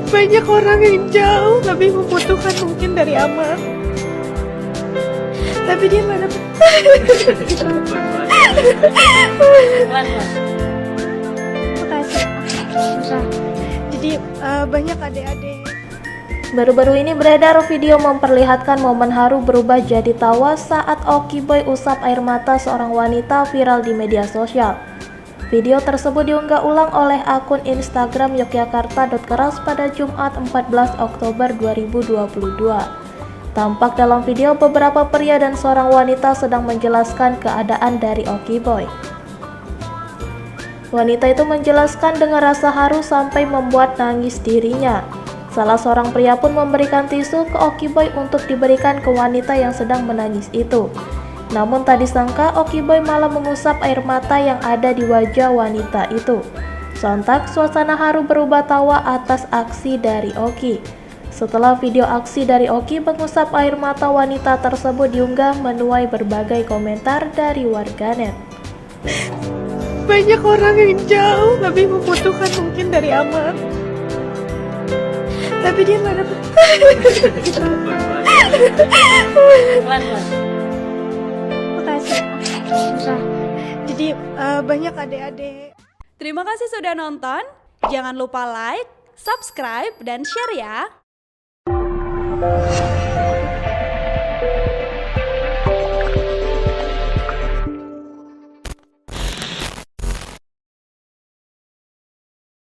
Banyak orang yang jauh lebih membutuhkan mungkin dari Amar, tapi dia nggak dapat. Makasih. Jadi banyak adik-adik. Baru-baru ini beredar video memperlihatkan momen haru berubah jadi tawa saat Oki Boy usap air mata seorang wanita viral di media sosial. Video tersebut diunggah ulang oleh akun Instagram Yogyakarta.keras pada Jumat 14 Oktober 2022. Tampak dalam video beberapa pria dan seorang wanita sedang menjelaskan keadaan dari Oki Boy. Wanita itu menjelaskan dengan rasa haru sampai membuat nangis dirinya. Salah seorang pria pun memberikan tisu ke Oki Boy untuk diberikan ke wanita yang sedang menangis itu. Namun tak disangka Oki Boy malah mengusap air mata yang ada di wajah wanita itu. Sontak suasana haru berubah tawa atas aksi dari Oki. Setelah video aksi dari Oki mengusap air mata wanita tersebut diunggah, menuai berbagai komentar dari warganet. Banyak orang yang jauh lebih membutuhkan mungkin dari Amar, tapi dia nggak dapat. Makasih. Jadi banyak adik-adik. Terima kasih sudah nonton. Jangan lupa like, subscribe, dan share ya.